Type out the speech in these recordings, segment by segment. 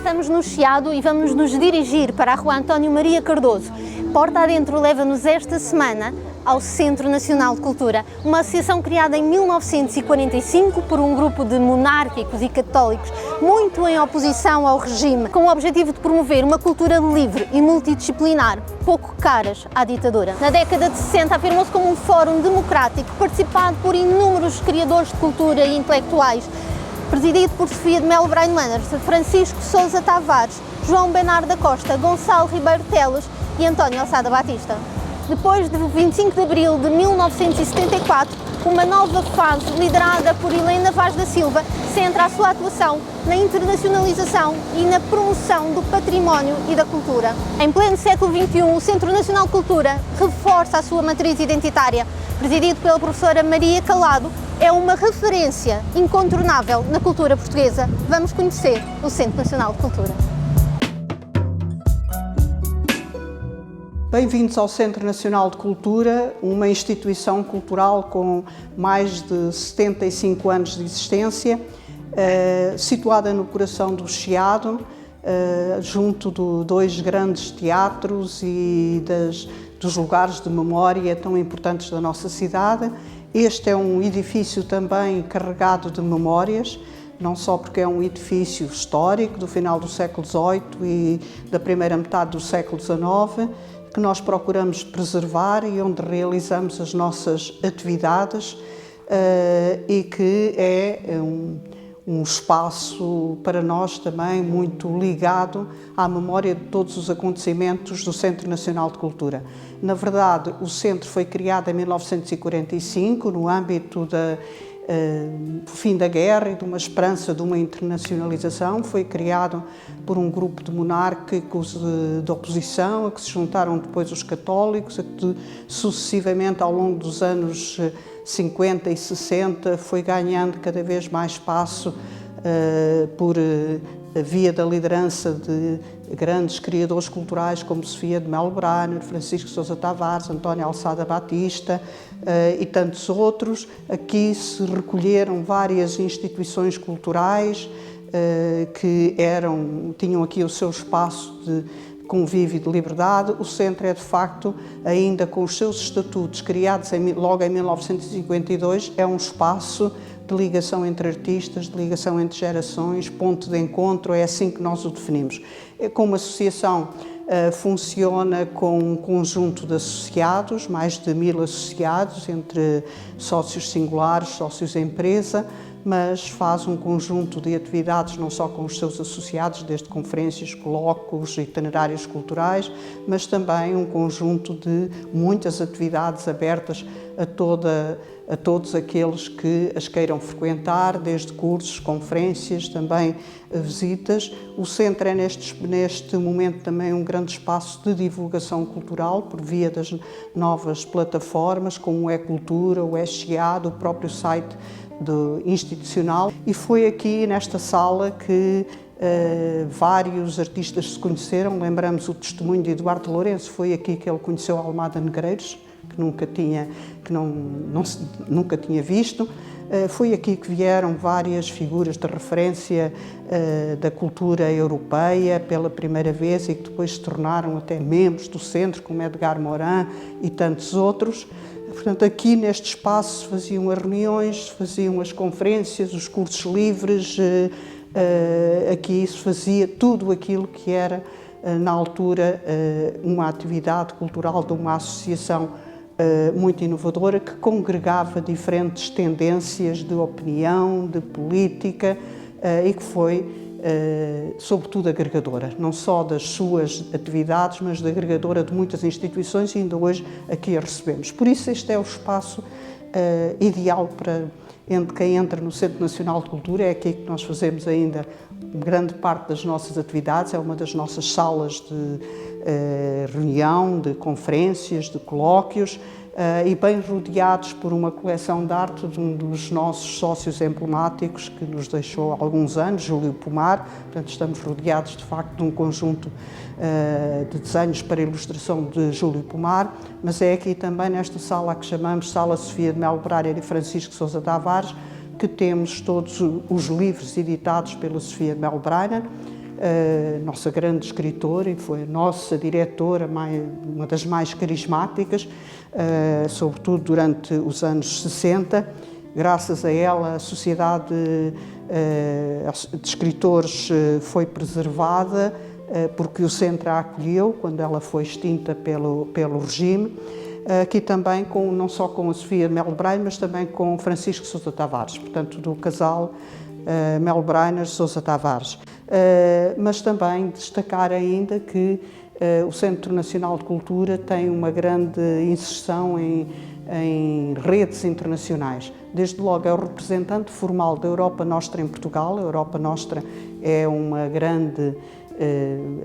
estamos no Chiado e vamos nos dirigir para a Rua António Maria Cardoso. Porta adentro leva-nos esta semana ao Centro Nacional de Cultura, uma associação criada em 1945 por um grupo de monárquicos e católicos muito em oposição ao regime, com o objetivo de promover uma cultura livre e multidisciplinar, pouco caras à ditadura. Na década de 60 afirmou-se como um fórum democrático participado por inúmeros criadores de cultura e intelectuais, presidido por Sofia de Melo Braine Manners, Francisco Sousa Tavares, João Bernardo da Costa, Gonçalo Ribeiro Teles e António Alçada Batista. Depois de 25 de abril de 1974, uma nova fase liderada por Helena Vaz da Silva centra a sua atuação na internacionalização e na promoção do património e da cultura. Em pleno século XXI, o Centro Nacional de Cultura reforça a sua matriz identitária. Presidido pela professora Maria Calado, é uma referência incontornável na cultura portuguesa. Vamos conhecer o Centro Nacional de Cultura. Bem-vindos ao Centro Nacional de Cultura, uma instituição cultural com mais de 75 anos de existência, situada no coração do Chiado, junto de dois grandes teatros e dos lugares de memória tão importantes da nossa cidade. Este é um edifício também carregado de memórias, não só porque é um edifício histórico do final do século XVIII e da primeira metade do século XIX, que nós procuramos preservar e onde realizamos as nossas atividades e que é um espaço para nós também muito ligado à memória de todos os acontecimentos do Centro Nacional de Cultura. Na verdade, o centro foi criado em 1945, no âmbito do fim da guerra e de uma esperança de uma internacionalização. Foi criado por um grupo de monárquicos de oposição, a que se juntaram depois os católicos, a que sucessivamente ao longo dos anos 50 e 60 foi ganhando cada vez mais espaço por via da liderança de grandes criadores culturais como Sofia de Melo Braine, Francisco Sousa Tavares, António Alçada Batista e tantos outros. Aqui se recolheram várias instituições culturais que tinham aqui o seu espaço de convívio e de liberdade. O centro é, de facto, ainda com os seus estatutos criados logo em 1952, é um espaço de ligação entre artistas, de ligação entre gerações, ponto de encontro, é assim que nós o definimos. Como associação, funciona com um conjunto de associados, mais de 1000 associados, entre sócios singulares, sócios empresa, mas faz um conjunto de atividades não só com os seus associados, desde conferências, colóquios, itinerários culturais, mas também um conjunto de muitas atividades abertas a todos aqueles que as queiram frequentar, desde cursos, conferências, também visitas. O centro é neste momento também um grande espaço de divulgação cultural por via das novas plataformas como o E-Cultura, o E-Chiado, o próprio site institucional. E foi aqui nesta sala que vários artistas se conheceram. Lembramos o testemunho de Eduardo Lourenço, foi aqui que ele conheceu Almada Negreiros, que nunca tinha visto. Foi aqui que vieram várias figuras de referência da cultura europeia pela primeira vez e que depois se tornaram até membros do centro, como Edgar Morin e tantos outros. Portanto, aqui neste espaço se faziam as reuniões, se faziam as conferências, os cursos livres, aqui se fazia tudo aquilo que era, na altura, uma atividade cultural de uma associação muito inovadora que congregava diferentes tendências de opinião, de política e que foi, sobretudo, agregadora, não só das suas atividades, mas agregadora de muitas instituições e ainda hoje aqui a recebemos. Por isso este é o espaço ideal para quem entra no Centro Nacional de Cultura. É aqui que nós fazemos ainda grande parte das nossas atividades, é uma das nossas salas de reunião, de conferências, de colóquios, e bem rodeados por uma coleção de arte de um dos nossos sócios emblemáticos que nos deixou há alguns anos, Júlio Pomar. Portanto, estamos rodeados de facto de um conjunto de desenhos para ilustração de Júlio Pomar, mas é aqui também nesta sala que chamamos Sala Sofia de Melo Braine e Francisco Sousa Tavares que temos todos os livros editados pela Sofia de Melo Braine. nossa grande escritora e foi a nossa diretora, uma das mais carismáticas, sobretudo durante os anos 60. Graças a ela, a Sociedade de Escritores foi preservada, porque o centro a acolheu quando ela foi extinta pelo regime. Aqui também, não só com a Sofia Melbreiner, mas também com Francisco Sousa Tavares, portanto, do casal Melbreiner-Sousa Tavares. Mas também destacar ainda que o Centro Nacional de Cultura tem uma grande inserção em redes internacionais. Desde logo é o representante formal da Europa Nostra em Portugal. A Europa Nostra é uma grande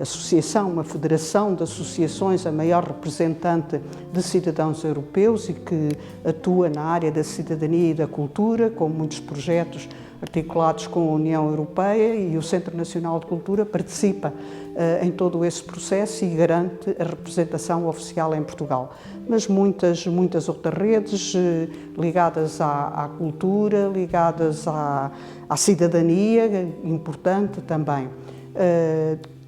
associação, uma federação de associações, a maior representante de cidadãos europeus e que atua na área da cidadania e da cultura, com muitos projetos articulados com a União Europeia, e o Centro Nacional de Cultura participa em todo esse processo e garante a representação oficial em Portugal. Mas muitas outras redes ligadas à cultura, ligadas à cidadania, importante também.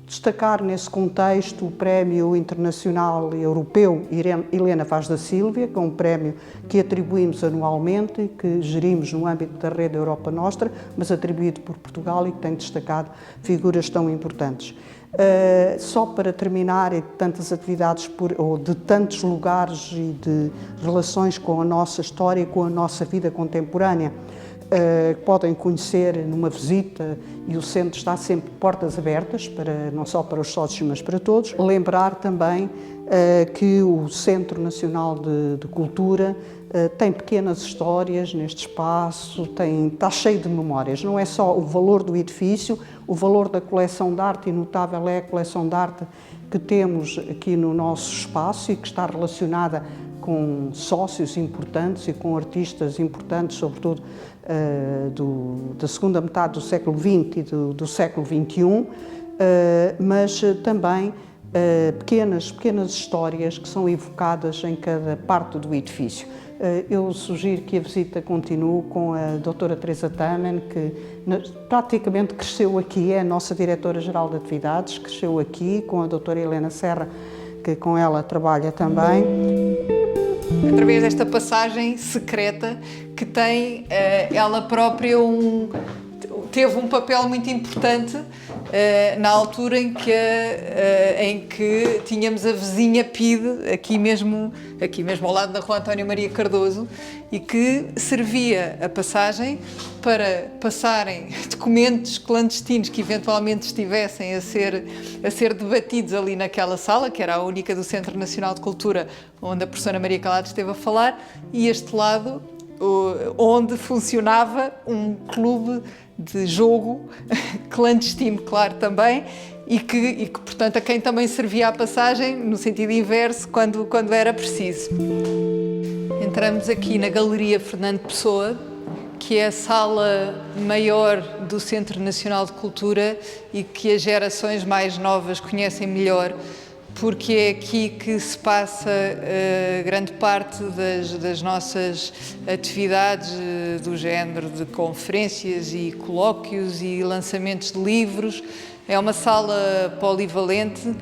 Destacar nesse contexto o Prémio Internacional Europeu Helena Vaz da Sílvia, que é um prémio que atribuímos anualmente e que gerimos no âmbito da Rede Europa Nostra, mas atribuído por Portugal e que tem destacado figuras tão importantes. Só para terminar, de tantas atividades ou de tantos lugares e de relações com a nossa história e com a nossa vida contemporânea, podem conhecer numa visita, e o centro está sempre de portas abertas, não só para os sócios, mas para todos. Lembrar também que o Centro Nacional de Cultura tem pequenas histórias neste espaço, está cheio de memórias. Não é só o valor do edifício, o valor da coleção de arte, e notável é a coleção de arte que temos aqui no nosso espaço e que está relacionada com sócios importantes e com artistas importantes, sobretudo da segunda metade do século XX e do século XXI, mas também pequenas histórias que são evocadas em cada parte do edifício. Eu sugiro que a visita continue com a doutora Teresa Tamen, que praticamente cresceu aqui, é a nossa diretora-geral de atividades, cresceu aqui, com a doutora Helena Serra, que com ela trabalha também. Através desta passagem secreta que tem ela própria teve um papel muito importante na altura em que tínhamos a vizinha PIDE, aqui mesmo ao lado da Rua António Maria Cardoso, e que servia a passagem para passarem documentos clandestinos que eventualmente estivessem a ser debatidos ali naquela sala, que era a única do Centro Nacional de Cultura, onde a professora Maria Calado esteve a falar, e este lado onde funcionava um clube de jogo clandestino, claro, também, e que, portanto, a quem também servia a passagem no sentido inverso quando era preciso. Entramos aqui na Galeria Fernando Pessoa, que é a sala maior do Centro Nacional de Cultura e que as gerações mais novas conhecem melhor, porque é aqui que se passa grande parte das nossas atividades do género de conferências e colóquios e lançamentos de livros. É uma sala polivalente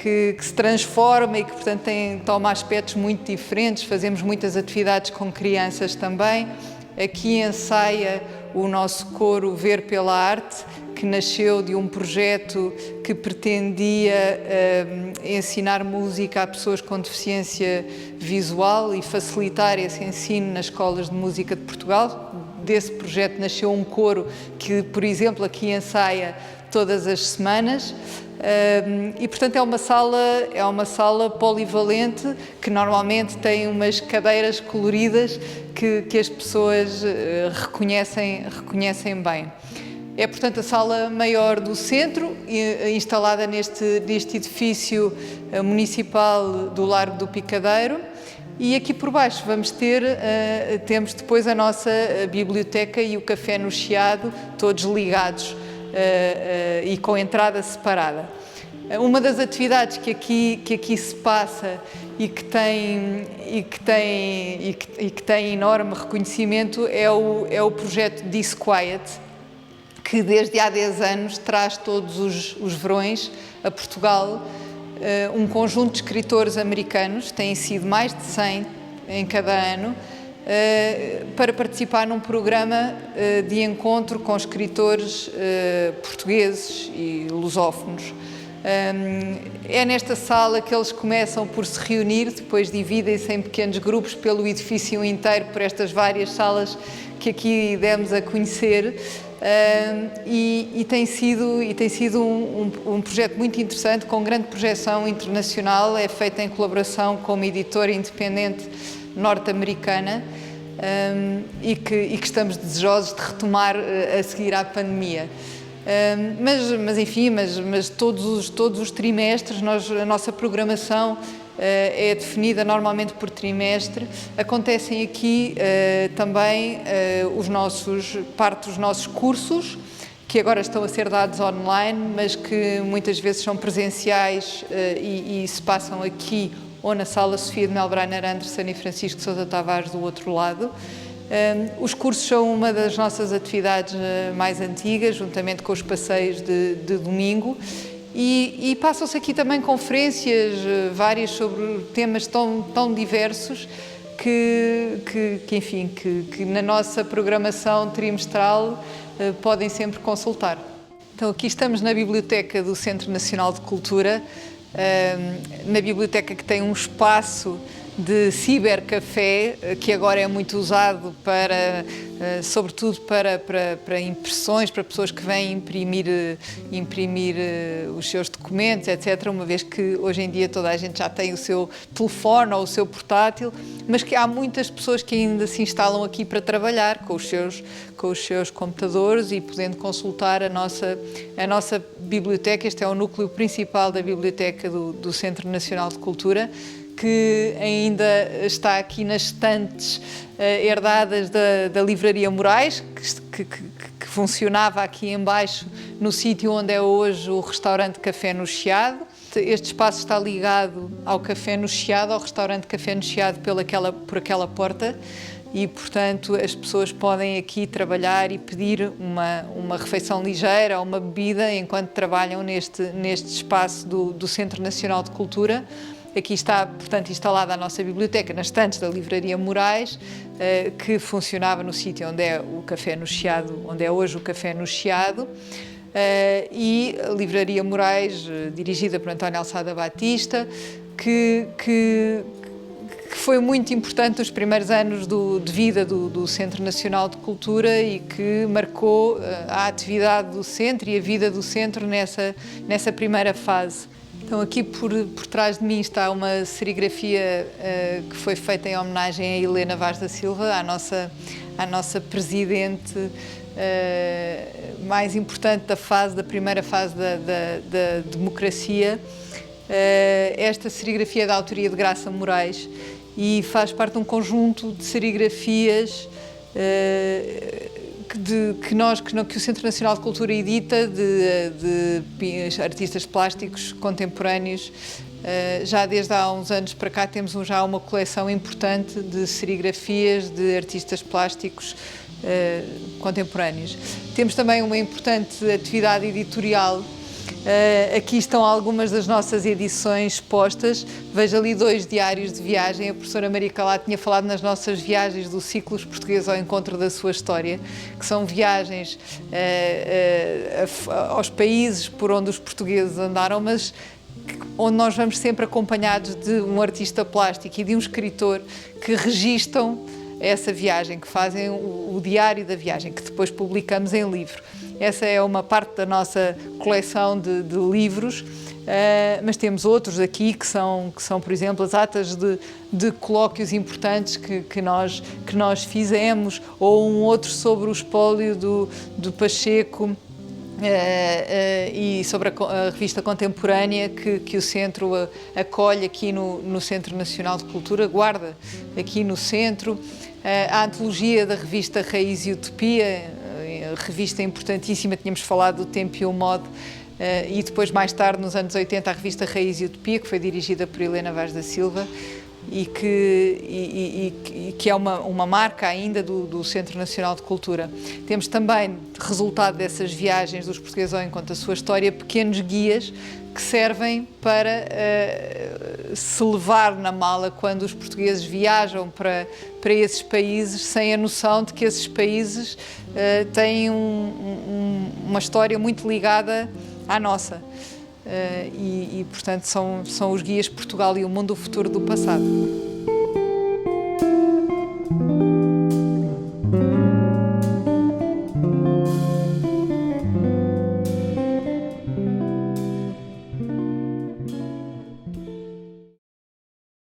que se transforma e que, portanto, toma aspectos muito diferentes. Fazemos muitas atividades com crianças também. Aqui ensaia o nosso coro Ver pela Arte, que nasceu de um projeto que pretendia ensinar música a pessoas com deficiência visual e facilitar esse ensino nas escolas de música de Portugal. Desse projeto nasceu um coro que, por exemplo, aqui ensaia todas as semanas. E, portanto, é uma sala polivalente que normalmente tem umas cadeiras coloridas que as pessoas reconhecem bem. É, portanto, a sala maior do centro, instalada neste edifício municipal do Largo do Picadeiro. E aqui por baixo temos depois a nossa biblioteca e o café no Chiado, todos ligados e com entrada separada. Uma das atividades que aqui se passa e que tem enorme reconhecimento é o projeto Disquiet, que desde há 10 anos traz todos os verões a Portugal um conjunto de escritores americanos, têm sido mais de 100 em cada ano, para participar num programa de encontro com escritores portugueses e lusófonos. É nesta sala que eles começam por se reunir, depois dividem-se em pequenos grupos pelo edifício inteiro, por estas várias salas que aqui demos a conhecer, e tem sido um projeto muito interessante, com grande projeção internacional. É feito em colaboração com uma editora independente norte-americana, e que estamos desejosos de retomar a seguir à pandemia. Mas todos os trimestres a nossa programação é definida normalmente por trimestre. Acontecem aqui também parte dos nossos cursos, que agora estão a ser dados online, mas que muitas vezes são presenciais e se passam aqui ou na Sala Sofia de Melbrenner Anderson e Francisco de Sousa Tavares do outro lado. Os cursos são uma das nossas atividades mais antigas, juntamente com os passeios de domingo, e passam-se aqui também conferências várias sobre temas tão diversos que na nossa programação trimestral podem sempre consultar. Então aqui estamos na Biblioteca do Centro Nacional de Cultura, na biblioteca que tem um espaço de cibercafé, que agora é muito usado sobretudo para impressões, para pessoas que vêm imprimir os seus documentos, etc., uma vez que hoje em dia toda a gente já tem o seu telefone ou o seu portátil, mas que há muitas pessoas que ainda se instalam aqui para trabalhar com os seus computadores e podendo consultar a nossa biblioteca. Este é o núcleo principal da Biblioteca do Centro Nacional de Cultura, que ainda está aqui nas estantes herdadas da Livraria Moraes, que funcionava aqui em baixo, no sítio onde é hoje o restaurante Café no Chiado. Este espaço está ligado ao Café no Chiado, ao restaurante Café no Chiado, por aquela porta, e, portanto, as pessoas podem aqui trabalhar e pedir uma refeição ligeira ou uma bebida enquanto trabalham neste espaço do Centro Nacional de Cultura. Aqui está, portanto, instalada a nossa biblioteca, nas estantes da Livraria Moraes, que funcionava no sítio onde é o Café no Chiado, onde é hoje o Café no Chiado, e a Livraria Moraes, dirigida por António Alçada Batista, que foi muito importante nos primeiros anos de vida do Centro Nacional de Cultura e que marcou a atividade do centro e a vida do centro nessa primeira fase. Então aqui por trás de mim está uma serigrafia que foi feita em homenagem a Helena Vaz da Silva, à nossa presidente mais importante da primeira fase da democracia. Esta serigrafia é da autoria de Graça Moraes e faz parte de um conjunto de serigrafias que o Centro Nacional de Cultura edita de artistas plásticos contemporâneos. Já desde há uns anos para cá temos já uma coleção importante de serigrafias de artistas plásticos contemporâneos. Temos também uma importante atividade editorial. Aqui estão algumas das nossas edições expostas. Vejo ali 2 diários de viagem. A professora Maria Calado tinha falado nas nossas viagens do Ciclos Português ao encontro da sua história, que são viagens aos países por onde os portugueses andaram, mas onde nós vamos sempre acompanhados de um artista plástico e de um escritor que registam essa viagem, que fazem o diário da viagem, que depois publicamos em livro. Essa é uma parte da nossa coleção de livros, mas temos outros aqui que são, por exemplo, as atas de colóquios importantes que nós fizemos, ou um outro sobre o espólio do Pacheco, e sobre a revista contemporânea que o Centro acolhe aqui no Centro Nacional de Cultura, guarda aqui no Centro. A antologia da revista Raiz e Utopia, revista importantíssima, tínhamos falado do Tempo e o Modo, e depois mais tarde, nos anos 80, a revista Raiz e Utopia, que foi dirigida por Helena Vaz da Silva. e que é uma marca ainda do Centro Nacional de Cultura. Temos também, resultado dessas viagens dos portugueses ao encontro da sua história, pequenos guias que servem para se levar na mala quando os portugueses viajam para esses países, sem a noção de que esses países têm uma história muito ligada à nossa. Portanto, são os guias Portugal e o Mundo, o Futuro do Passado.